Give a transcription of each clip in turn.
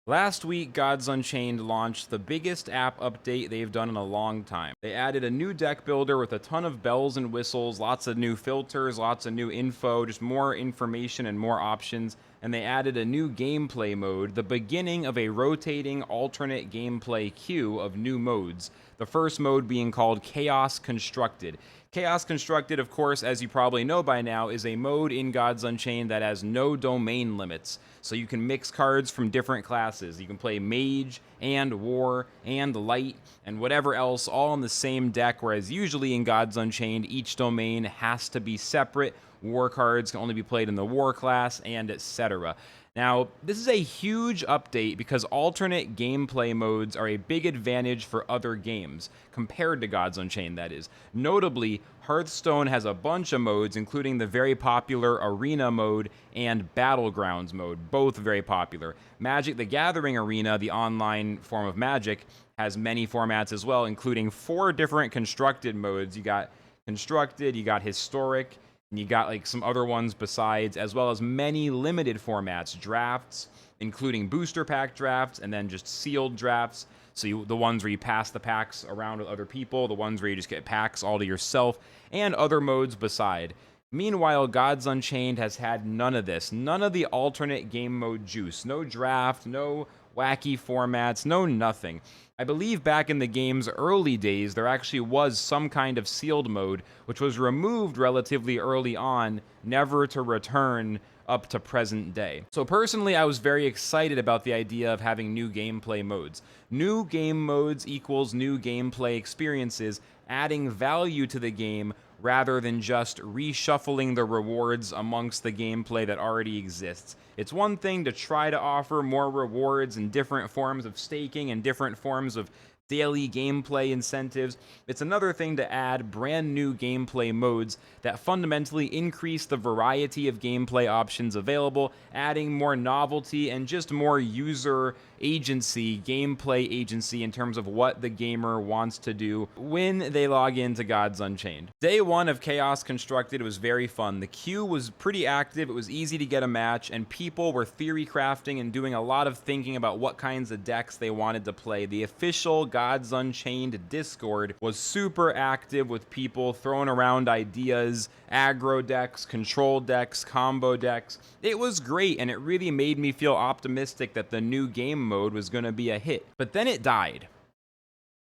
Last week, Gods Unchained launched the biggest app update they've done in a long time. They added a new deck builder with a ton of bells and whistles, lots of new filters, lots of new info, just more information and more options. And they added a new gameplay mode, the beginning of a rotating alternate gameplay queue of new modes. The first mode being called Chaos Constructed. Chaos Constructed, of course, as you probably know by now, is a mode in Gods Unchained that has no domain limits. So you can mix cards from different classes. You can play Mage and War and Light and whatever else all in the same deck, whereas usually in Gods Unchained, each domain has to be separate. War cards can only be played in the War class, and etc. Now, this is a huge update because alternate gameplay modes are a big advantage for other games, compared to Gods Unchained, that is. Notably, Hearthstone has a bunch of modes, including the very popular Arena mode and Battlegrounds mode, both very popular. Magic the Gathering Arena, the online form of Magic, has many formats as well, including 4 different constructed modes. You got Constructed, you got Historic, and you got like some other ones besides, as well as many limited formats, drafts, including booster pack drafts, and then just sealed drafts. So the ones where you pass the packs around with other people, the ones where you just get packs all to yourself, and other modes beside. Meanwhile, Gods Unchained has had none of this. None of the alternate game mode juice. No draft, no wacky formats, no nothing. I believe back in the game's early days, there actually was some kind of sealed mode, which was removed relatively early on, never to return up to present day. So personally, I was very excited about the idea of having new gameplay modes. New game modes equals new gameplay experiences, adding value to the game rather than just reshuffling the rewards amongst the gameplay that already exists. It's one thing to try to offer more rewards and different forms of staking and different forms of daily gameplay incentives. It's another thing to add brand new gameplay modes that fundamentally increase the variety of gameplay options available, adding more novelty and just more user agency, gameplay agency in terms of what the gamer wants to do when they log into Gods Unchained. Day 1 of Chaos Constructed was very fun. The queue was pretty active, it was easy to get a match, and people were theory crafting and doing a lot of thinking about what kinds of decks they wanted to play. The official Gods Unchained Discord was super active with people throwing around ideas, aggro decks, control decks, combo decks. It was great, and it really made me feel optimistic that the new game mode was going to be a hit. But then it died.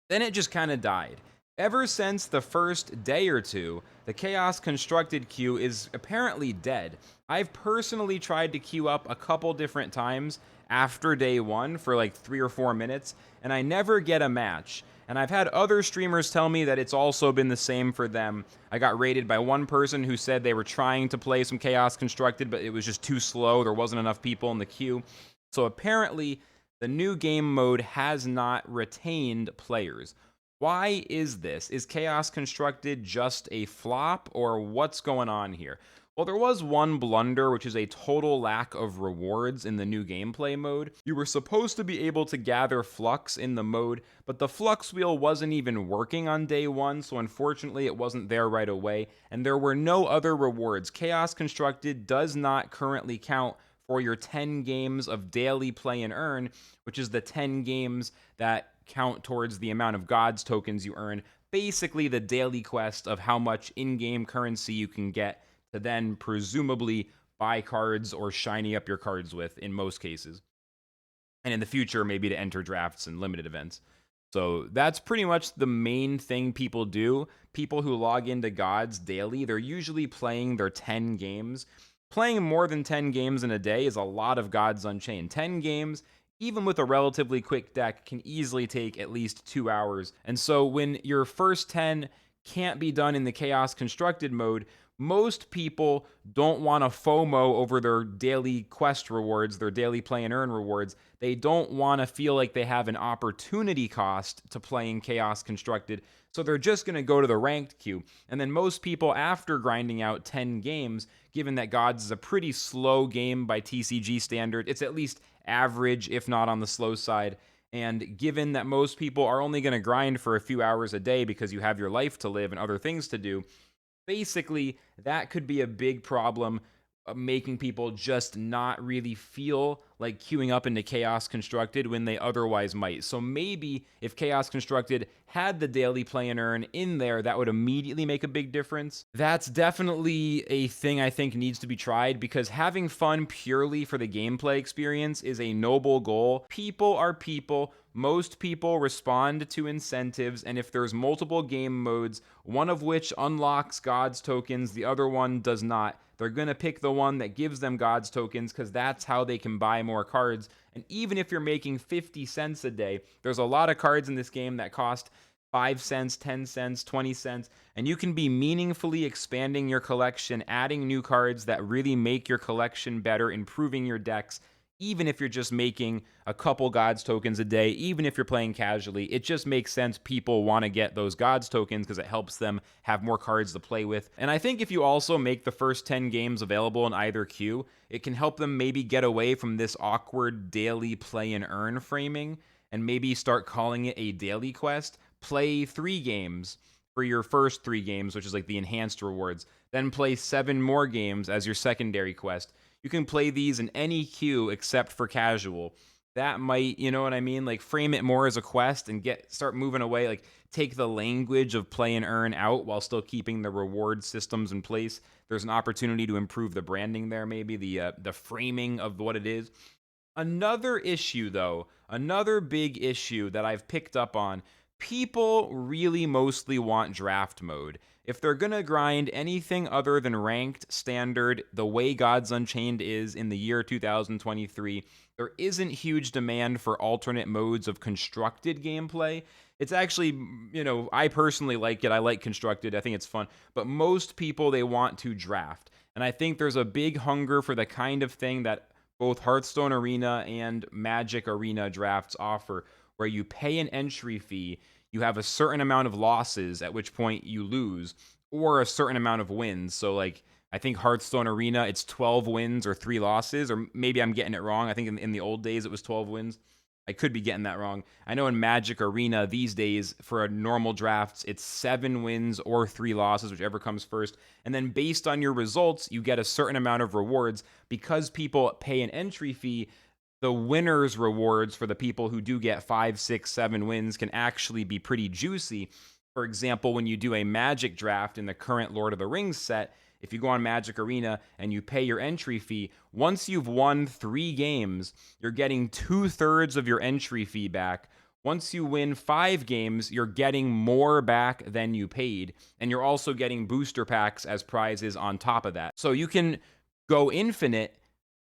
Then it just kind of died. Ever since the first day or two, the Chaos Constructed queue is apparently dead. I've personally tried to queue up a couple different times after day 1 for like 3 or 4 minutes, and I never get a match. And I've had other streamers tell me that it's also been the same for them. I got rated by one person who said they were trying to play some Chaos Constructed, but it was just too slow. There wasn't enough people in the queue. So apparently, the new game mode has not retained players. Why is this? Is Chaos Constructed just a flop, or what's going on here? Well, there was one blunder, which is a total lack of rewards in the new gameplay mode. You were supposed to be able to gather flux in the mode, but the flux wheel wasn't even working on day 1, so unfortunately it wasn't there right away, and there were no other rewards. Chaos Constructed does not currently count for your 10 games of daily play and earn, which is the 10 games that count towards the amount of gods tokens you earn, basically the daily quest of how much in-game currency you can get to then presumably buy cards or shiny up your cards with in most cases. And in the future, maybe to enter drafts and limited events. So that's pretty much the main thing people do. People who log into Gods daily, they're usually playing their 10 games. Playing more than 10 games in a day is a lot of Gods Unchained. 10 games, even with a relatively quick deck, can easily take at least 2 hours. And so when your first 10 can't be done in the Chaos Constructed mode, most people don't want to FOMO over their daily quest rewards, their daily play and earn rewards. They don't want to feel like they have an opportunity cost to playing Chaos Constructed, so they're just going to go to the ranked queue. And then most people, after grinding out 10 games, given that Gods is a pretty slow game by TCG standard, it's at least average, if not on the slow side. And given that most people are only going to grind for a few hours a day because you have your life to live and other things to do, basically, that could be a big problem making people just not really feel like queuing up into Chaos Constructed when they otherwise might. So maybe if Chaos Constructed had the daily play and earn in there, that would immediately make a big difference. That's definitely a thing I think needs to be tried, because having fun purely for the gameplay experience is a noble goal. People are people. Most people respond to incentives, and if there's multiple game modes, one of which unlocks Gods tokens, the other one does not, they're going to pick the one that gives them Gods tokens, because that's how they can buy more cards. And even if you're making 50 cents a day, there's a lot of cards in this game that cost 5 cents, 10 cents, 20 cents, and you can be meaningfully expanding your collection, adding new cards that really make your collection better, improving your decks, even if you're just making a couple Gods tokens a day, even if you're playing casually. It just makes sense. People want to get those Gods tokens because it helps them have more cards to play with. And I think if you also make the first 10 games available in either queue, it can help them maybe get away from this awkward daily play and earn framing, and maybe start calling it a daily quest. Play 3 games for your first 3 games, which is like the enhanced rewards. Then play 7 more games as your secondary quest. You can play these in any queue except for casual. That might, you know what I mean? Like, frame it more as a quest and start moving away. Like, take the language of play and earn out while still keeping the reward systems in place. There's an opportunity to improve the branding there, maybe the framing of what it is. Another issue, though, another big issue that I've picked up on, people really mostly want draft mode. If they're going to grind anything other than ranked standard, the way Gods Unchained is in the year 2023, there isn't huge demand for alternate modes of constructed gameplay. It's actually, I personally like it. I like constructed. I think it's fun. But most people, they want to draft. And I think there's a big hunger for the kind of thing that both Hearthstone Arena and Magic Arena drafts offer, where you pay an entry fee, you have a certain amount of losses, at which point you lose, or a certain amount of wins. So, like, I think Hearthstone Arena, it's 12 wins or 3 losses, or maybe I'm getting it wrong. I think in the old days it was 12 wins. I could be getting that wrong. I know in Magic Arena these days, for a normal drafts, it's 7 wins or 3 losses, whichever comes first. And then based on your results, you get a certain amount of rewards. Because people pay an entry fee, the winners' rewards for the people who do get 5, 6, 7 wins can actually be pretty juicy. For example, when you do a Magic draft in the current Lord of the Rings set, if you go on Magic Arena and you pay your entry fee, once you've won 3 games, you're getting 2/3 of your entry fee back. Once you win 5 games, you're getting more back than you paid. And you're also getting booster packs as prizes on top of that. So you can go infinite,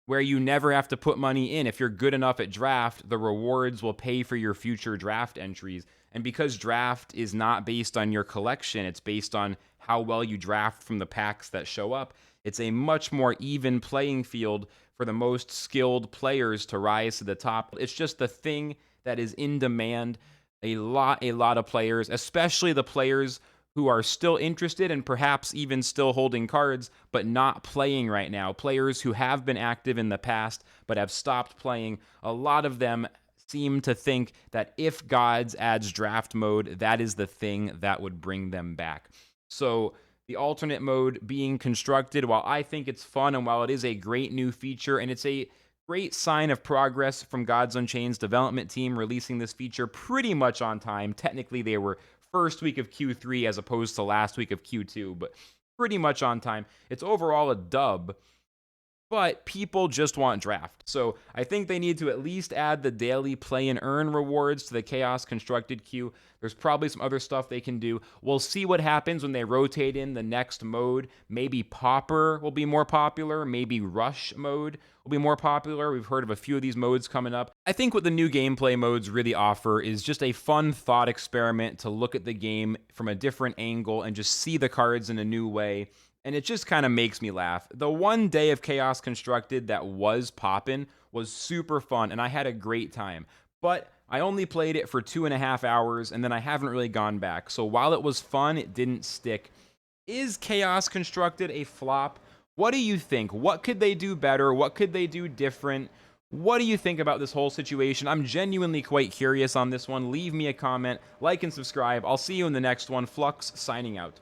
where you never have to put money in. If you're good enough at draft, the rewards will pay for your future draft entries. And because draft is not based on your collection, it's based on how well you draft from the packs that show up, it's a much more even playing field for the most skilled players to rise to the top. It's just the thing that is in demand. A lot of players, especially the players who are still interested and perhaps even still holding cards, but not playing right now. Players who have been active in the past, but have stopped playing. A lot of them seem to think that if Gods adds draft mode, that is the thing that would bring them back. So the alternate mode being constructed, while I think it's fun and while it is a great new feature, and it's a great sign of progress from Gods Unchained's development team releasing this feature pretty much on time. Technically, they were first week of Q3 as opposed to last week of Q2, but pretty much on time. It's overall a dub, but people just want draft. So I think they need to at least add the daily play and earn rewards to the Chaos Constructed queue. There's probably some other stuff they can do. We'll see what happens when they rotate in the next mode. Maybe Pauper will be more popular. Maybe Rush mode will be more popular. We've heard of a few of these modes coming up. I think what the new gameplay modes really offer is just a fun thought experiment to look at the game from a different angle and just see the cards in a new way. And it just kind of makes me laugh. The one day of Chaos Constructed that was poppin' was super fun, and I had a great time. But I only played it for 2.5 hours, and then I haven't really gone back. So while it was fun, it didn't stick. Is Chaos Constructed a flop? What do you think? What could they do better? What could they do different? What do you think about this whole situation? I'm genuinely quite curious on this one. Leave me a comment, like and subscribe. I'll see you in the next one. Flux signing out.